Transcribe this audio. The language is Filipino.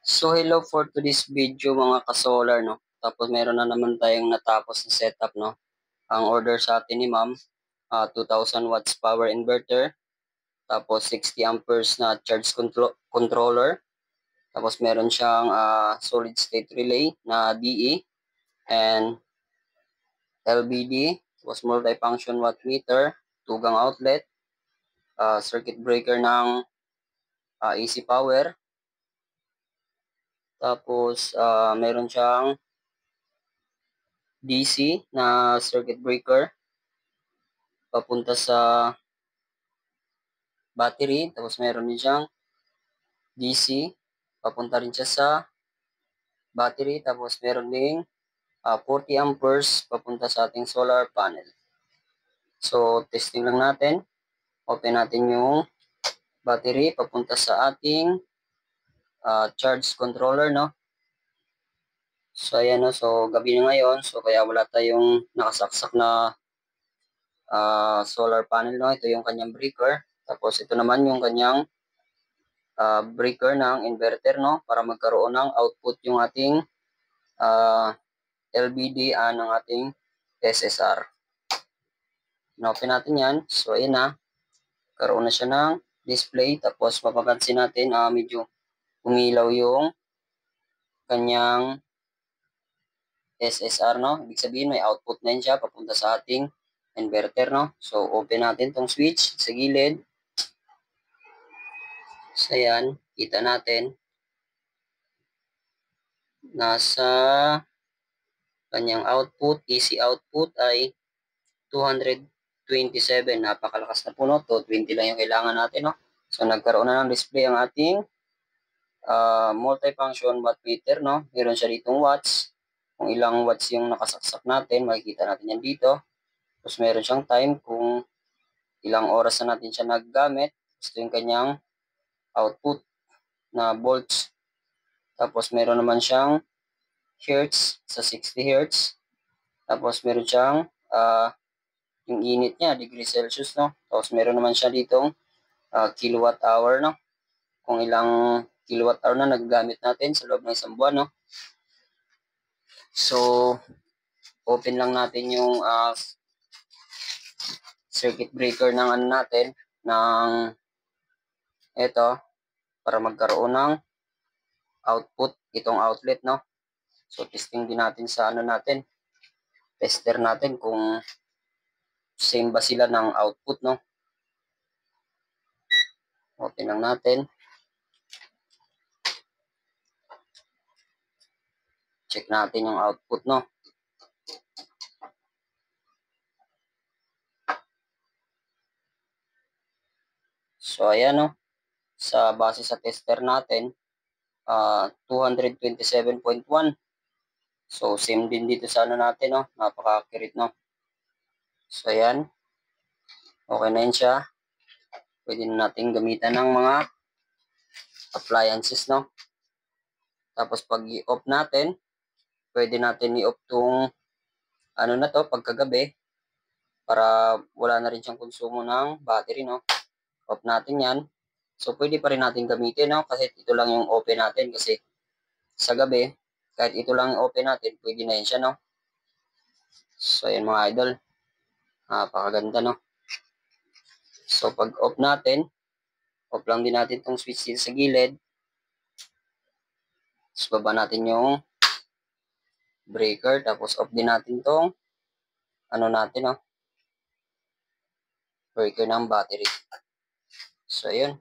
So hello for today's video mga ka-solar, no. Tapos meron na naman tayong natapos na setup, no. Ang order sa atin ni Ma'am, 2000 watts power inverter, tapos 60 amperes na charge controller, tapos meron siyang solid state relay na DE and LBD, tapos multifunction watt meter, tugang outlet, circuit breaker ng AC power, tapos meron siyang DC na circuit breaker papunta sa battery, tapos meron din siyang DC papunta rin siya sa battery, tapos meron ding 40 amperes papunta sa ating solar panel. So testing lang natin, open natin yung battery papunta sa ating charge controller, no. So ayan, no. So gabi na ngayon, so kaya wala tayong nakasaksak na solar panel, no. Ito yung kanyang breaker, tapos ito naman yung kanyang breaker ng inverter, no, para magkaroon ng output yung ating LBD ng ating SSR. Na-open natin yan. So ayan na, karoon na siya ng display, tapos mapapansin natin medyo umilaw yung kanyang SSR, no. Ibig sabihin may output na yun siya papunta sa ating inverter, no. So open natin tong switch sa gilid. So ayan, kita natin nasa kanyang output, AC output ay 227. Napakalakas na po, no. 220 lang yung kailangan natin, no. So nagkaroon na ng display ang ating multifunction watt meter, no. Meron siya ditong watts, kung ilang watts yung nakasaksak natin, makikita natin yan dito. Tapos meron siyang time kung ilang oras na natin siya naggamit. Gusto yung kanyang output na volts. Tapos meron naman siyang hertz sa 60 hertz. Tapos meron siyang yung init niya, degree Celsius, no. Tapos meron naman siya ditong kilowatt hour, no. Kung ilang kilowatt hour na nagagamit natin sa loob ng isang buwan, no. So open lang natin yung circuit breaker ng ano natin, ng ito, para magkaroon ng output itong outlet, no. So testing din natin sa ano natin, tester natin kung same ba sila ng output, no. Open lang natin. Check natin yung output, no. So ayan, no. Sa base sa tester natin, 227.1. So same din dito sa ano natin, no. Napaka-accurate, no. So ayan. Okay na yun siya. Pwede na natin gamitan ng mga appliances, no. Tapos pag i-off natin, pwede natin i-off tong ano na to pagkagabi para wala na rin siyang konsumo ng battery, no. Off natin yan. So pwede pa rin natin gamitin, no, kasi ito lang yung open natin, kasi sa gabi kahit ito lang yung open natin, pwede na yan siya, no. So ayan mga idol, napakaganda, no. So pag off natin, off lang din natin tong switch dito sa gilid. So baba natin yung breaker, tapos off din natin tong ano natin, no, breaker ng battery. So ayun,